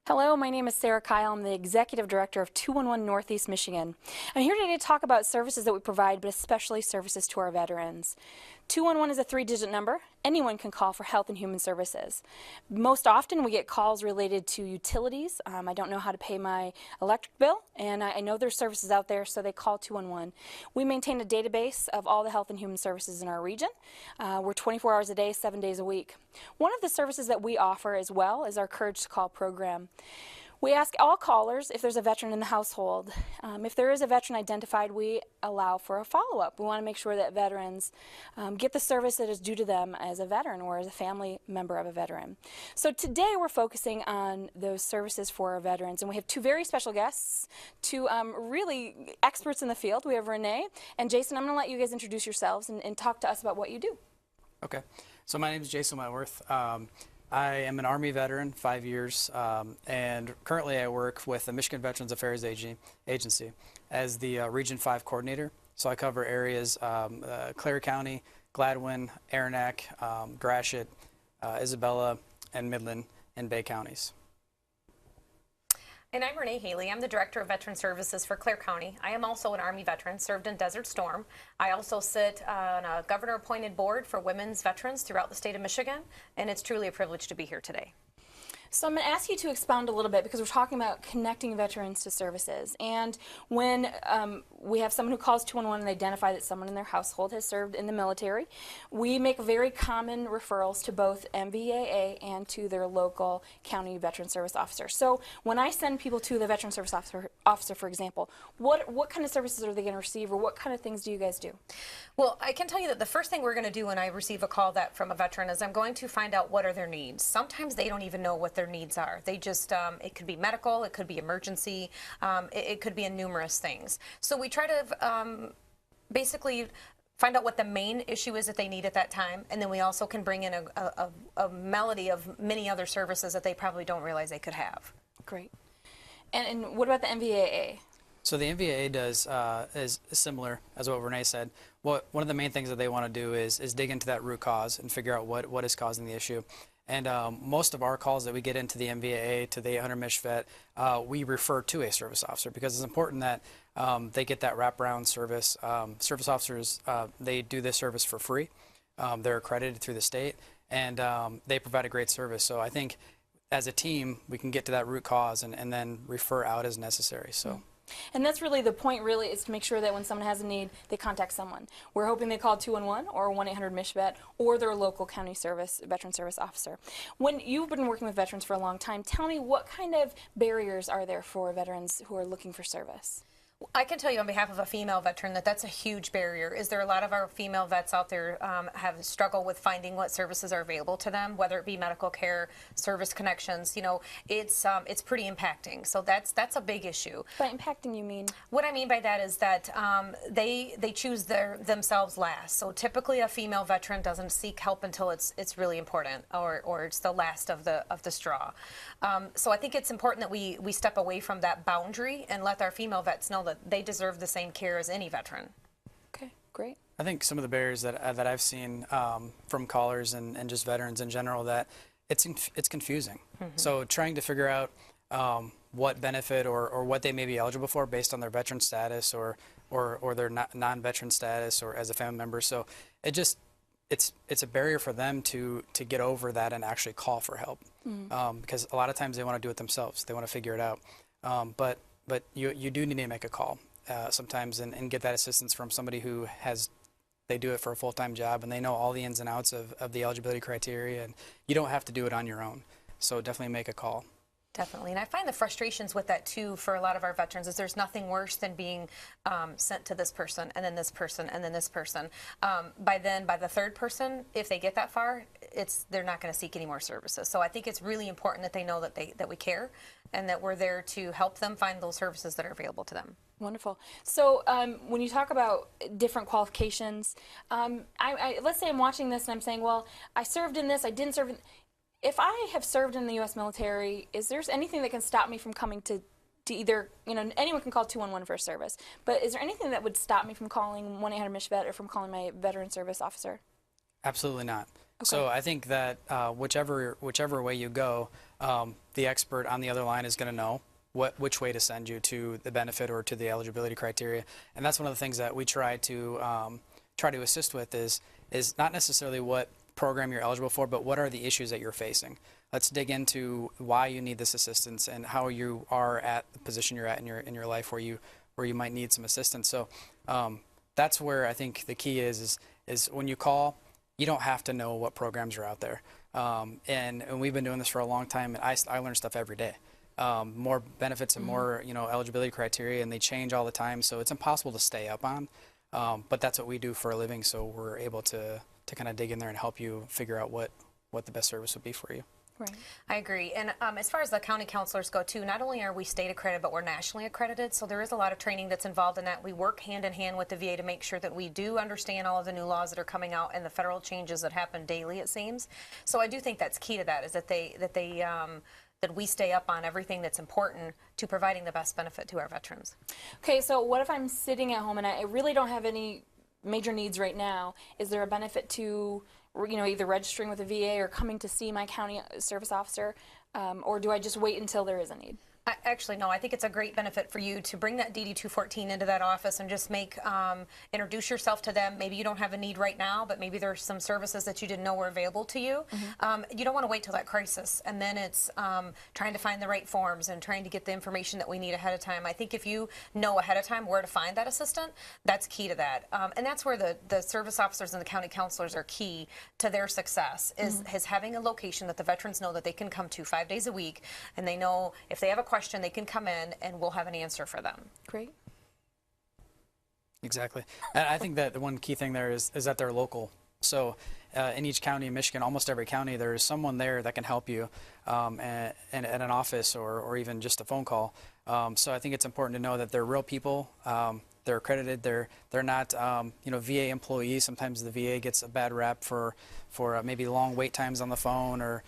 Hello, my name is Sarah Kyle. I'm the Executive Director of 211 Northeast Michigan. I'm here today to talk about services that we provide, but especially services to our veterans. 211 is a three-digit number. Anyone can call for health and human services. Most often we get calls related to utilities. I don't know how to pay my electric bill, and I know there's services out there, so they call 211. We maintain a database of all the health and human services in our region. We're 24 hours a day, 7 days a week. One of the services that we offer as well is our Courage to Call program. We ask all callers if there's a veteran in the household. If there is a veteran identified, we allow for a follow-up. We want to make sure that veterans get the service that is due to them as a veteran or as a family member of a veteran. So today we're focusing on those services for our veterans, and we have two very special guests, two really experts in the field. We have Renee and Jason. I'm going to let you guys introduce yourselves and talk to us about what you do. Okay, so my name is Jason Wentworth. I am an Army veteran, 5 years, and currently I work with the Michigan Veterans Affairs Agency as the Region 5 coordinator. So I cover areas Clare County, Gladwin, Aranac, Gratiot, Isabella, and Midland and Bay counties. And I'm Renee Haley. I'm the Director of Veteran Services for Clare County. I am also an Army veteran, served in Desert Storm. I also sit on a governor-appointed board for women's veterans throughout the state of Michigan, and it's truly a privilege to be here today. So I'm going to ask you to expound a little bit because we're talking about connecting veterans to services. And when we have someone who calls 211 and they identify that someone in their household has served in the military, we make very common referrals to both MVAA and to their local county veteran service officer. So when I send people to the veteran service officer, for example, what kind of services are they going to receive, or what kind of things do you guys do? Well, I can tell you that the first thing we're going to do when I receive a call from a veteran is I'm going to find out what are their needs. Sometimes they don't even know what their needs are. They just, it could be medical, it could be emergency, it could be in numerous things. So we try to basically find out what the main issue is that they need at that time, and then we also can bring in a melody of many other services that they probably don't realize they could have. Great. And what about the MVAA? So the MVAA does is similar as what Renee said. One of the main things that they want to do is dig into that root cause and figure out what is causing the issue. And most of our calls that we get into the MVAA, to the 800 MISH vet, we refer to a service officer because it's important that they get that wraparound service. Service officers, they do this service for free. They're accredited through the state, and they provide a great service. So I think as a team, we can get to that root cause and then refer out as necessary. So. And that's really the point, really, is to make sure that when someone has a need, they contact someone. We're hoping they call 211 or 1-800-MISH-VET or their local county veteran service officer. When you've been working with veterans for a long time, tell me, what kind of barriers are there for veterans who are looking for service? I can tell you on behalf of a female veteran that that's a huge barrier. Is there a lot of our female vets out there have struggled with finding what services are available to them, whether it be medical care, service connections. You know, it's pretty impacting. So that's a big issue. By impacting, you mean? What I mean by that is that they choose themselves last. So typically a female veteran doesn't seek help until it's really important, or it's the last of the straw. So I think it's important that we step away from that boundary and let our female vets know that they deserve the same care as any veteran. Okay, great. I think some of the barriers that I've seen from callers and just veterans in general, that it's confusing. Mm-hmm. So trying to figure out what benefit or what they may be eligible for based on their veteran status or their non-veteran status or as a family member. So it's a barrier for them to get over that and actually call for help. Mm-hmm. Because a lot of times they want to do it themselves. They want to figure it out. But you do need to make a call sometimes and get that assistance from somebody who they do it for a full-time job and they know all the ins and outs of the eligibility criteria, and you don't have to do it on your own. So definitely make a call. Definitely, and I find the frustrations with that too for a lot of our veterans is there's nothing worse than being sent to this person and then this person and then this person. By the third person, if they get that far, they're not going to seek any more services. So I think it's really important that they know that we care and that we're there to help them find those services that are available to them. Wonderful. So when you talk about different qualifications, let's say I'm watching this and I'm saying, well, I served in this, I didn't serve in. If I have served in the U.S. military, is there anything that can stop me from coming to either, anyone can call 211 for a service, but is there anything that would stop me from calling 1-800-MISH-VET or from calling my veteran service officer? Absolutely not. So I think that whichever way you go, the expert on the other line is going to know which way to send you to the benefit or to the eligibility criteria. And that's one of the things that we try to assist with is not necessarily what program you're eligible for, but what are the issues that you're facing. Let's dig into why you need this assistance and how you are at the position you're at in your life where you might need some assistance. So that's where I think the key is when you call, you don't have to know what programs are out there. And we've been doing this for a long time, and I learn stuff every day. More benefits and more eligibility criteria, and they change all the time, so it's impossible to stay up on. But that's what we do for a living, so we're able to kind of dig in there and help you figure out what the best service would be for you. Right. I agree. And as far as the county counselors go too, not only are we state accredited, but we're nationally accredited. So there is a lot of training that's involved in that. We work hand in hand with the VA to make sure that we do understand all of the new laws that are coming out and the federal changes that happen daily, it seems. So I do think that's key to that, is that that we stay up on everything that's important to providing the best benefit to our veterans. Okay, so what if I'm sitting at home and I really don't have any major needs right now? Is there a benefit to either registering with the VA or coming to see my county service officer, or do I just wait until there is a need? Actually, no, I think it's a great benefit for you to bring that DD 214 into that office and just introduce yourself to them. Maybe you don't have a need right now, but maybe there's some services that you didn't know were available to you. You don't want to wait till that crisis, and then it's trying to find the right forms and trying to get the information that we need ahead of time. I think if you know ahead of time where to find that assistant, that's key to that. And that's where the service officers and the county counselors are key to their success, is having a location that the veterans know that they can come to 5 days a week, and they know if they have a question, they can come in and we'll have an answer for them. Great. Exactly. And I think that the one key thing there is that they're local. So in each county in Michigan, almost every county, there's someone there that can help you at an office or even just a phone call. So I think it's important to know that they're real people. They're accredited. They're not VA employees. Sometimes the VA gets a bad rap for maybe long wait times on the phone, or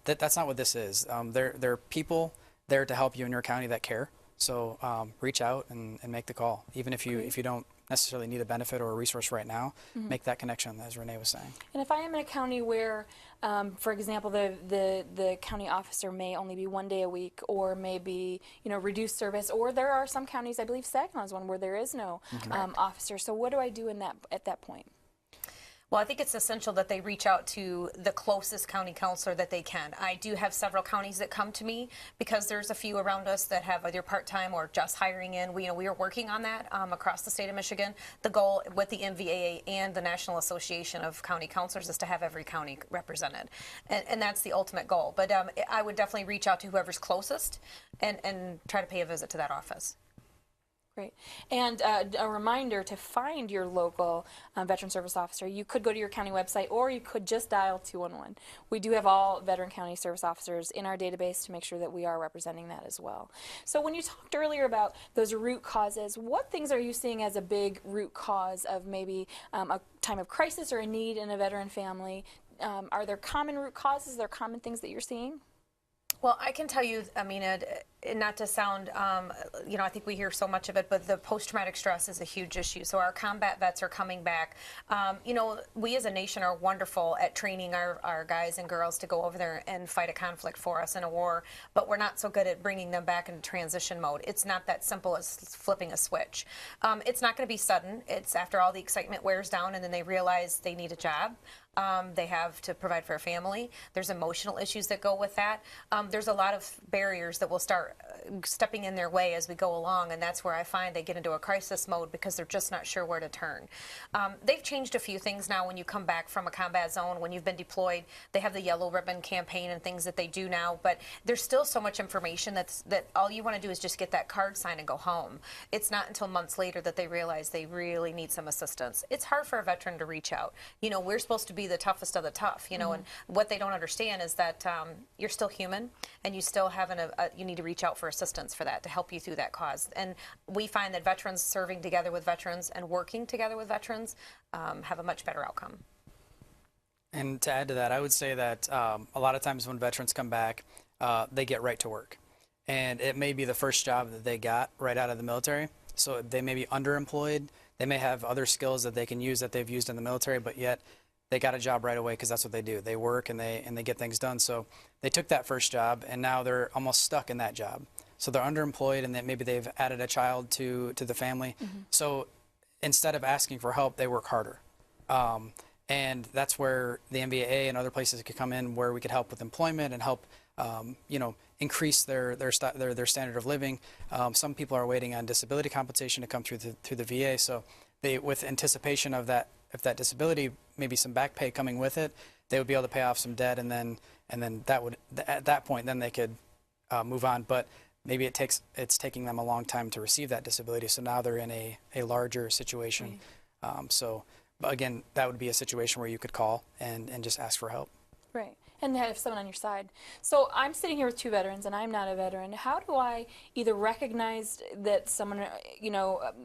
that's not what this is. They're people there to help you in your county that care. So reach out and make the call. Even if you don't necessarily need a benefit or a resource right now, make that connection, as Renee was saying. And if I am in a county where, for example, the county officer may only be 1 day a week, or maybe reduced service, or there are some counties, I believe Saginaw is one, where there is no officer. So what do I do at that point? Well, I think it's essential that they reach out to the closest county counselor that they can. I do have several counties that come to me because there's a few around us that have either part-time or just hiring in. We are working on that across the state of Michigan. The goal with the MVAA and the National Association of County Counselors is to have every county represented. And that's the ultimate goal. But I would definitely reach out to whoever's closest and try to pay a visit to that office. Great. And a reminder to find your local veteran service officer. You could go to your county website, or you could just dial 211. We do have all veteran county service officers in our database to make sure that we are representing that as well. So when you talked earlier about those root causes, what things are you seeing as a big root cause of maybe a time of crisis or a need in a veteran family? Are there common root causes? Are there common things that you're seeing? Well, I can tell you, Amina, not to sound, I think we hear so much of it, but the post-traumatic stress is a huge issue. So our combat vets are coming back. We as a nation are wonderful at training our guys and girls to go over there and fight a conflict for us in a war, but we're not so good at bringing them back into transition mode. It's not that simple as flipping a switch. It's not going to be sudden. It's after all the excitement wears down and then they realize they need a job. They have to provide for a family. There's emotional issues that go with that. There's a lot of barriers that will start stepping in their way as we go along, and that's where I find they get into a crisis mode because they're just not sure where to turn. They've changed a few things now when you come back from a combat zone, when you've been deployed. They have the Yellow Ribbon campaign and things that they do now, but there's still so much information that all you want to do is just get that card signed and go home. It's not until months later that they realize they really need some assistance. It's hard for a veteran to reach out. We're supposed to be the toughest of the tough, and what they don't understand is that you're still human, and you still have you need to reach out for assistance for that to help you through that cause. And we find that veterans serving together with veterans and working together with veterans have a much better outcome. And to add to that, I would say that a lot of times when veterans come back, they get right to work. And it may be the first job that they got right out of the military. So they may be underemployed. They may have other skills that they can use that they've used in the military, but yet they got a job right away because that's what they do. They work and they get things done. So they took that first job, and now they're almost stuck in that job. So they're underemployed, and then maybe they've added a child to the family. So instead of asking for help, they work harder. And that's where the MVAA and other places could come in, where we could help with employment and help, increase their standard of living. Some people are waiting on disability compensation to come through the VA. So they, with anticipation of that, if that disability, maybe some back pay coming with it, they would be able to pay off some debt, and then that would, at that point, then they could move on. But maybe it's taking them a long time to receive that disability. So now they're in a larger situation. But again, that would be a situation where you could call and just ask for help. Right. And have someone on your side. So I'm sitting here with two veterans, and I'm not a veteran. How do I either recognize that someone,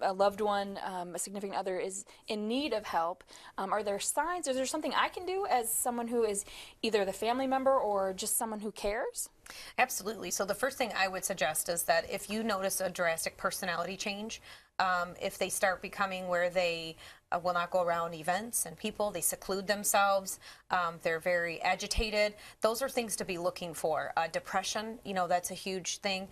a loved one, a significant other is in need of help? Are there signs? Is there something I can do as someone who is either the family member or just someone who cares? Absolutely. So the first thing I would suggest is that if you notice a drastic personality change, if they start becoming where they will not go around events and people, they seclude themselves, they're very agitated, those are things to be looking for. Depression, that's a huge thing.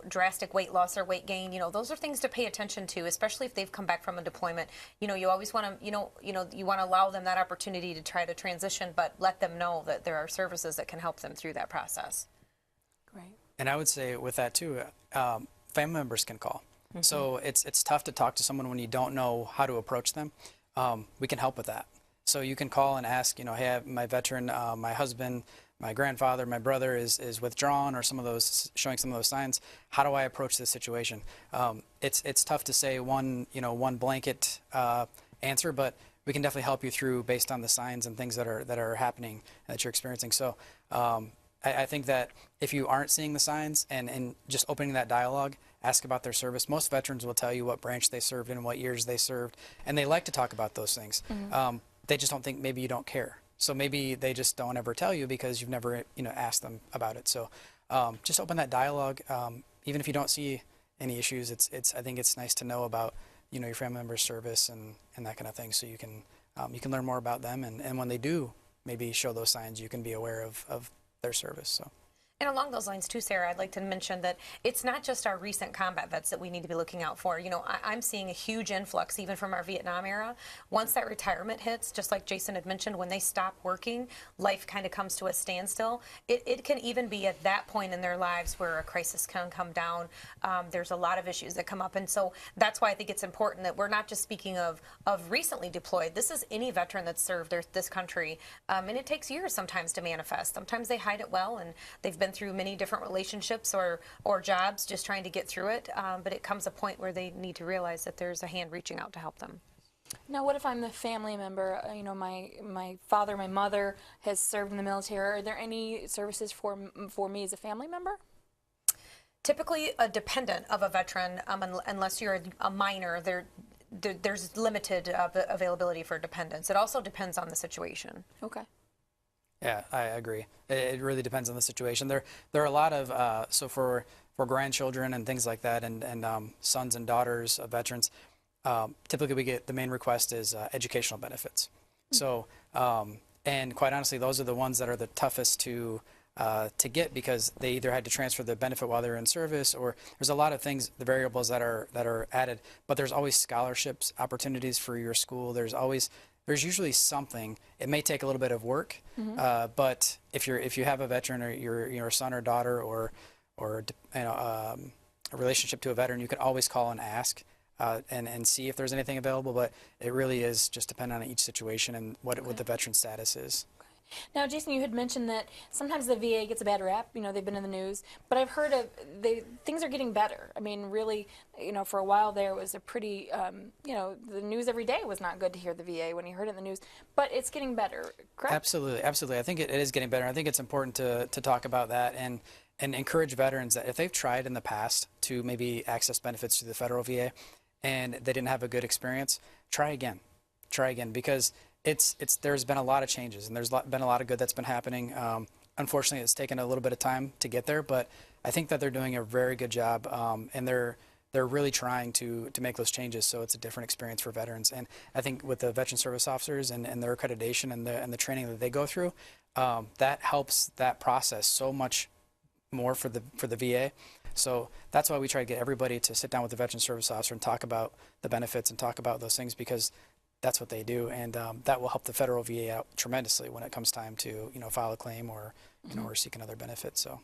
Drastic weight loss or weight gain, those are things to pay attention to, especially if they've come back from a deployment. You always want to, you want to allow them that opportunity to try to transition, but let them know that there are services that can help them through that process. Great. And I would say with that too, family members can call. So it's tough to talk to someone when you don't know how to approach them. We can help with that. So you can call and ask, hey, my veteran, my husband, my grandfather, my brother is withdrawn, or showing some of those signs. How do I approach this situation? It's tough to say one blanket answer, but we can definitely help you through based on the signs and things that are happening that you're experiencing. So I think that if you aren't seeing the signs and just opening that dialogue, ask about their service. Most veterans will tell you what branch they served in, what years they served, and they like to talk about those things. They just don't think maybe you don't care. So maybe they just don't ever tell you because you've never asked them about it. So just open that dialogue. Even if you don't see any issues, I think it's nice to know about your family member's service and that kind of thing, so you can learn more about them, and when they do maybe show those signs, you can be aware of their service. So. And along those lines too, Sarah, I'd like to mention that it's not just our recent combat vets that we need to be looking out for. I'm seeing a huge influx even from our Vietnam era. Once that retirement hits, just like Jason had mentioned, when they stop working, life kind of comes to a standstill. It can even be at that point in their lives where a crisis can come down. There's a lot of issues that come up, and so that's why I think it's important that we're not just speaking of recently deployed. This is any veteran that's served this country, and it takes years sometimes to manifest. Sometimes they hide it well, and they've been through many different relationships or jobs just trying to get through it, but it comes a point where they need to realize that there's a hand reaching out to help them. Now, what if I'm the family member? My father, my mother has served in the military. Are there any services for me as a family member? Typically, a dependent of a veteran, unless you're a minor, there's limited availability for dependents. It also depends on the situation. Okay. Yeah, I agree. It really depends on the situation. There are a lot of so for grandchildren and things like that, and sons and daughters of veterans. Typically, we get the main request is educational benefits. So, and quite honestly, those are the ones that are the toughest to get, because they either had to transfer the benefit while they're in service, or there's a lot of things, the variables that are added. But there's always scholarships, opportunities for your school. There's usually something. It may take a little bit of work, but if you have a veteran, or your son or daughter, or a relationship to a veteran, you can always call and ask and see if there's anything available. But it really is just dependent on each situation and what the veteran status is. Now, Jason, you had mentioned that sometimes the VA gets a bad rap. They've been in the news, but I've heard things are getting better. I mean, really, for a while there was a pretty, the news every day was not good to hear the VA when you heard it in the news, but it's getting better, correct? Absolutely. I think it is getting better. I think it's important to talk about that and encourage veterans that if they've tried in the past to maybe access benefits through the federal VA and they didn't have a good experience, try again, because there's been a lot of changes, and there's been a lot of good that's been happening. Unfortunately, it's taken a little bit of time to get there, but I think that they're doing a very good job, and they're they're really trying to make those changes so it's a different experience for veterans. And I think with the veteran service officers and their accreditation and the training that they go through, that helps that process so much more for the VA. So that's why we try to get everybody to sit down with the veteran service officer and talk about the benefits and talk about those things, because that's what they do, and that will help the federal VA out tremendously when it comes time to file a claim or or seek another benefit. So.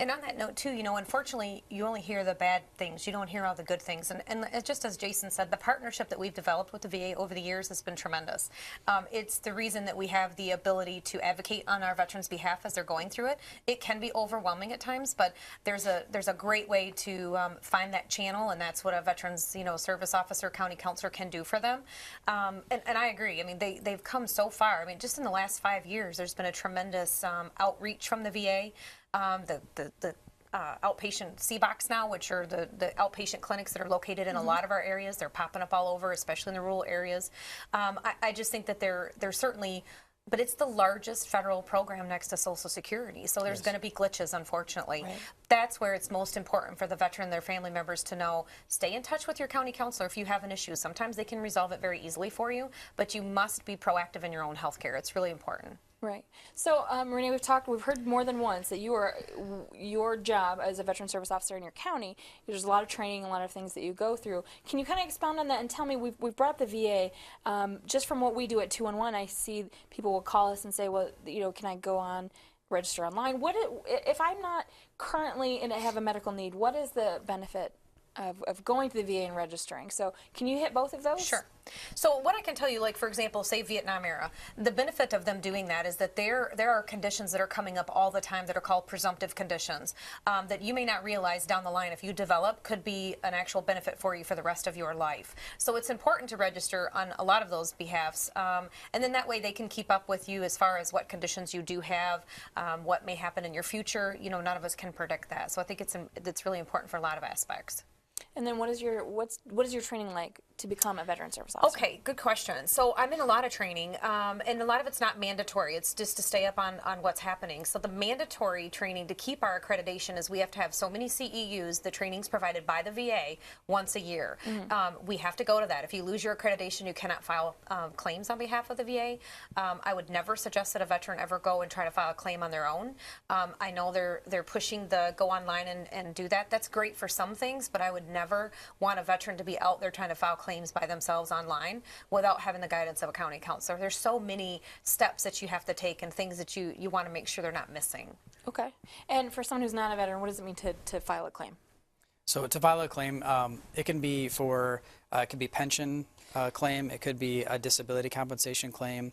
And on that note too, unfortunately, you only hear the bad things. You don't hear all the good things. And just as Jason said, the partnership that we've developed with the VA over the years has been tremendous. It's the reason that we have the ability to advocate on our veterans' behalf as they're going through it. It can be overwhelming at times, but there's a great way to find that channel, and that's what a veterans service officer, county counselor can do for them. And I agree. I mean, they've come so far. I mean, just in the last 5 years, there's been a tremendous outreach from the VA. The outpatient CBOCs now, which are the outpatient clinics that are located in a lot of our areas. They're popping up all over, especially in the rural areas. I just think that they're certainly, but it's the largest federal program next to Social Security, so there's going to be glitches, unfortunately. Right. That's where it's most important for the veteran and their family members to know, stay in touch with your county counselor if you have an issue. Sometimes they can resolve it very easily for you, but you must be proactive in your own health care. It's really important. Right. So, Renee, we've heard more than once that your job as a veteran service officer in your county, there's a lot of training, a lot of things that you go through. Can you kind of expound on that and tell me, we've brought up the VA, just from what we do at 211, I see people will call us and say, well, can I go on, register online? If I'm not currently and I have a medical need, what is the benefit of going to the VA and registering? So can you hit both of those? Sure. So what I can tell you, like for example, say Vietnam era, the benefit of them doing that is that there are conditions that are coming up all the time that are called presumptive conditions that you may not realize down the line if you develop could be an actual benefit for you for the rest of your life. So it's important to register on a lot of those behalfs, and then that way they can keep up with you as far as what conditions you do have, what may happen in your future. None of us can predict that. So I think it's really important for a lot of aspects. And then what is your training like to become a veteran service officer? Okay, good question. So I'm in a lot of training, and a lot of it's not mandatory. It's just to stay up on what's happening. So the mandatory training to keep our accreditation is we have to have so many CEUs. The training's provided by the VA once a year. We have to go to that. If you lose your accreditation, you cannot file claims on behalf of the VA. I would never suggest that a veteran ever go and try to file a claim on their own. I know they're pushing the go online and do that. That's great for some things, but I would never want a veteran to be out there trying to file claims by themselves online without having the guidance of a county counselor. There's so many steps that you have to take and things that you want to make sure they're not missing. Okay. And for someone who's not a veteran, what does it mean to file a claim? So to file a claim, it can be for it could be pension claim, it could be a disability compensation claim.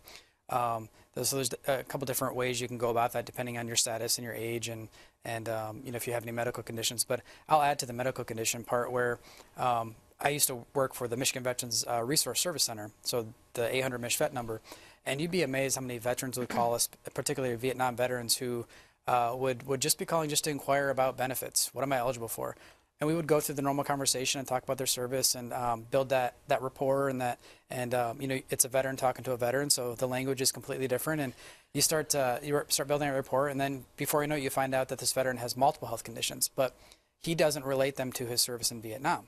So there's a couple different ways you can go about that depending on your status and your age and if you have any medical conditions. But I'll add to the medical condition part where I used to work for the Michigan Veterans Resource Service Center, so the 800 MISH-VET number, and you'd be amazed how many veterans would call us, particularly Vietnam veterans who would just be calling just to inquire about benefits. What am I eligible for? And we would go through the normal conversation and talk about their service and build that rapport it's a veteran talking to a veteran, so the language is completely different, and you start building a rapport, and then before you know it, you find out that this veteran has multiple health conditions, but he doesn't relate them to his service in Vietnam.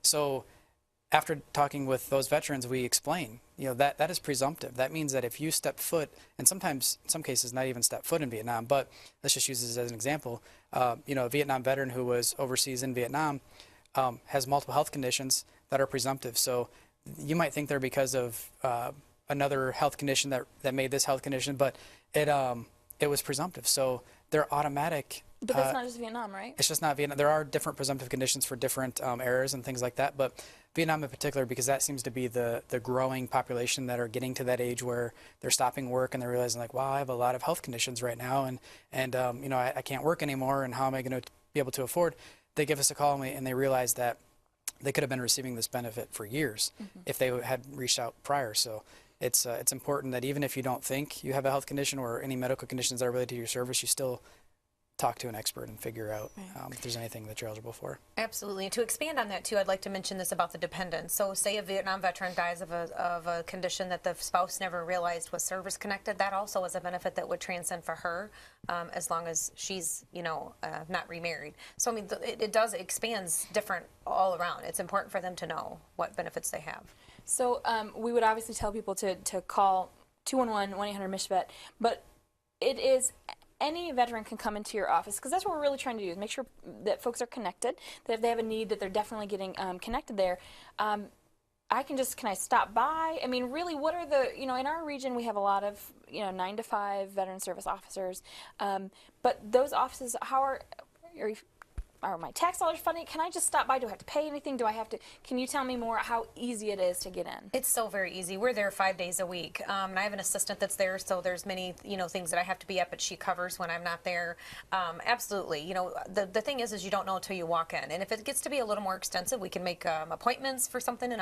So after talking with those veterans, we explain, that is presumptive. That means that if you step foot, and sometimes, in some cases, not even step foot in Vietnam, but let's just use this as an example. A Vietnam veteran who was overseas in Vietnam has multiple health conditions that are presumptive. So you might think they're because of another health condition that made this health condition, but it was presumptive. So they're automatic. But that's not just Vietnam, right? It's just not Vietnam. There are different presumptive conditions for different errors and things like that, but Vietnam in particular, because that seems to be the growing population that are getting to that age where they're stopping work and they're realizing like, wow, I have a lot of health conditions right now, and I can't work anymore, and how am I going to be able to afford? They give us a call and they realize that they could have been receiving this benefit for years if they had reached out prior. So it's important that even if you don't think you have a health condition or any medical conditions that are related to your service, you still talk to an expert and figure out if there's anything that you're eligible for. Absolutely. And to expand on that too, I'd like to mention this about the dependents. So say a Vietnam veteran dies of a condition that the spouse never realized was service connected. That also is a benefit that would transcend for her, as long as she's, not remarried. So I mean, it expands different all around. It's important for them to know what benefits they have. So we would obviously tell people to call 211 1-800-MISH-VET, but it is any veteran can come into your office, because that's what we're really trying to do, is make sure that folks are connected, that if they have a need, that they're definitely getting connected there. Can I stop by? I mean, really, what are the, in our region, we have a lot of, 9 to 5 veteran service officers, but those offices, are my tax dollars funding? Can I just stop by? Do I have to pay anything? Can you tell me more how easy it is to get in? It's so very easy. We're there 5 days a week. And I have an assistant that's there, so there's many, things that I have to be at, but she covers when I'm not there. Absolutely. The thing is you don't know until you walk in. And if it gets to be a little more extensive, we can make appointments for something, and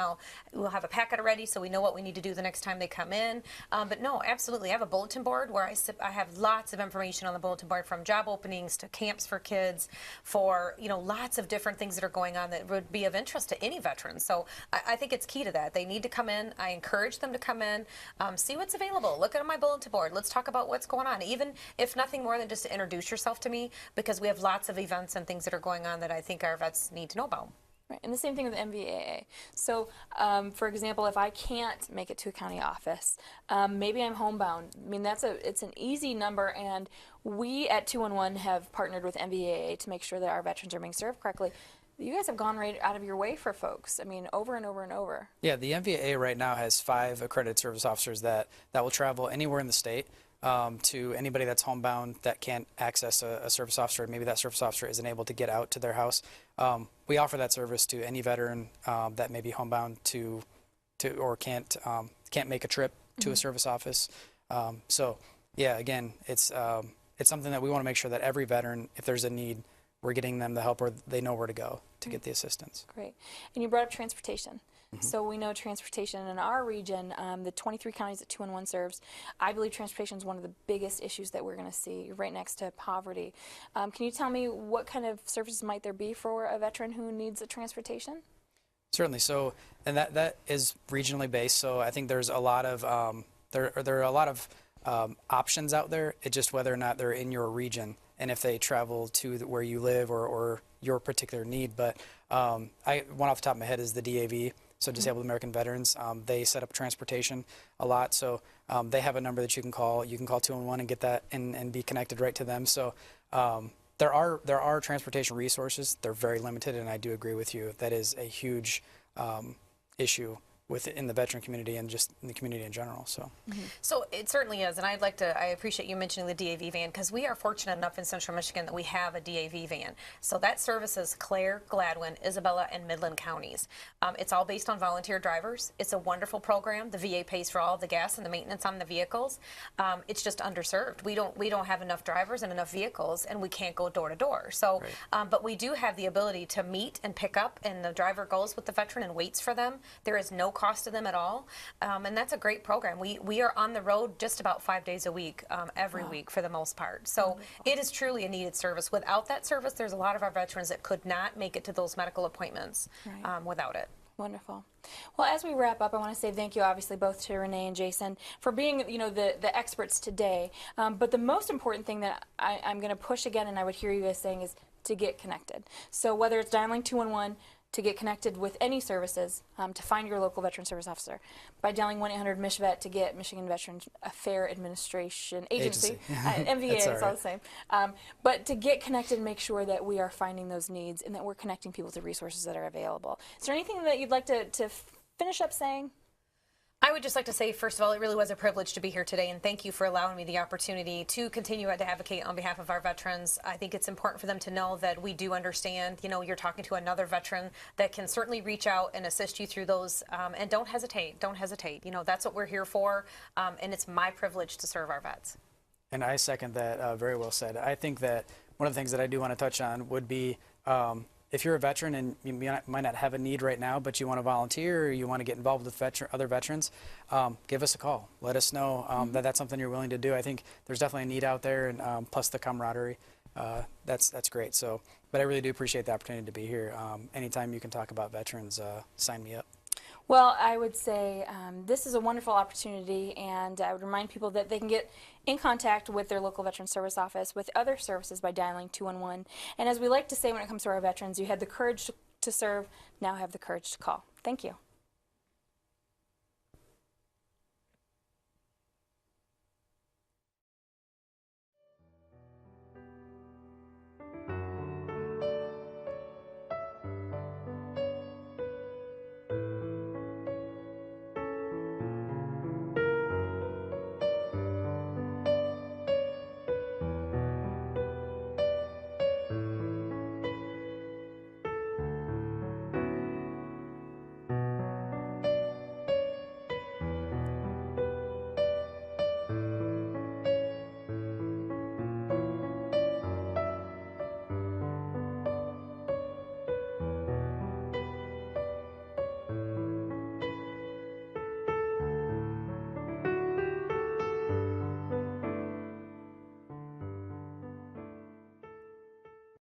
we'll have a packet ready so we know what we need to do the next time they come in. But no, absolutely. I have a bulletin board where I have lots of information on the bulletin board, from job openings to camps for kids, for lots of different things that are going on that would be of interest to any veteran. So I think it's key to that. They need to come in. I encourage them to come in, see what's available. Look at my bulletin board. Let's talk about what's going on, even if nothing more than just to introduce yourself to me, because we have lots of events and things that are going on that I think our vets need to know about. Right, and the same thing with MVAA. So, for example, if I can't make it to a county office, maybe I'm homebound. I mean, it's an easy number, and we at 211 have partnered with MVAA to make sure that our veterans are being served correctly. You guys have gone right out of your way for folks. I mean, over and over and over. Yeah, the MVAA right now has 5 accredited service officers that will travel anywhere in the state. To anybody that's homebound that can't access a service officer, maybe that service officer isn't able to get out to their house. We offer that service to any veteran that may be homebound or can't make a trip to a service office. So yeah, again, it's something that we want to make sure that every veteran, if there's a need, we're getting them the help, or they know where to go to get the assistance. Great. And you brought up transportation. So we know transportation in our region, the 23 counties that 211 serves, I believe transportation is one of the biggest issues that we're going to see, right next to poverty. Can you tell me what kind of services might there be for a veteran who needs a transportation? Certainly. So, and that is regionally based. So I think there's a lot of there are a lot of options out there. It's just whether or not they're in your region, and if they travel to where you live or your particular need. But one off the top of my head is the DAV. So Disabled American Veterans, they set up transportation a lot. So they have a number that you can call. You can call 211 and get that and be connected right to them. So there are transportation resources. They're very limited, and I do agree with you. That is a huge issue within the veteran community and just in the community in general. So, So it certainly is, and I appreciate you mentioning the DAV van, because we are fortunate enough in Central Michigan that we have a DAV van. So that services Clare, Gladwin, Isabella, and Midland counties. It's all based on volunteer drivers. It's a wonderful program. The VA pays for all the gas and the maintenance on the vehicles. It's just underserved. We don't have enough drivers and enough vehicles, and we can't go door to door. So, but we do have the ability to meet and pick up, and the driver goes with the veteran and waits for them. There is no cost to them at all, and that's a great program. We are on the road just about 5 days a week, every week for the most part. So it is truly a needed service. Without that service, there's a lot of our veterans that could not make it to those medical appointments without it. Wonderful. Well, as we wrap up, I want to say thank you, obviously, both to Renee and Jason for being, the experts today. But the most important thing that I'm going to push again, and I would hear you guys saying, is to get connected. So whether it's dialing 211 to get connected with any services, to find your local veteran service officer, by dialing 1-800-MISH-VET to get Michigan Veterans Affairs Administration Agency. MVA, it's all the same. But to get connected and make sure that we are finding those needs and that we're connecting people to resources that are available. Is there anything that you'd like to finish up saying? I would just like to say, first of all, it really was a privilege to be here today, and thank you for allowing me the opportunity to continue to advocate on behalf of our veterans. I think it's important for them to know that we do understand, you're talking to another veteran that can certainly reach out and assist you through those, and don't hesitate. That's what we're here for, and it's my privilege to serve our vets. And I second that. Very well said. I think that one of the things that I do want to touch on would be if you're a veteran and you might not have a need right now, but you want to volunteer or you want to get involved with other veterans, give us a call. Let us know that that's something you're willing to do. I think there's definitely a need out there, and plus the camaraderie. that's great. So, but I really do appreciate the opportunity to be here. Anytime you can talk about veterans, sign me up. Well, I would say this is a wonderful opportunity, and I would remind people that they can get in contact with their local Veteran Service Office with other services by dialing 211. And as we like to say when it comes to our veterans, you had the courage to serve, now have the courage to call. Thank you.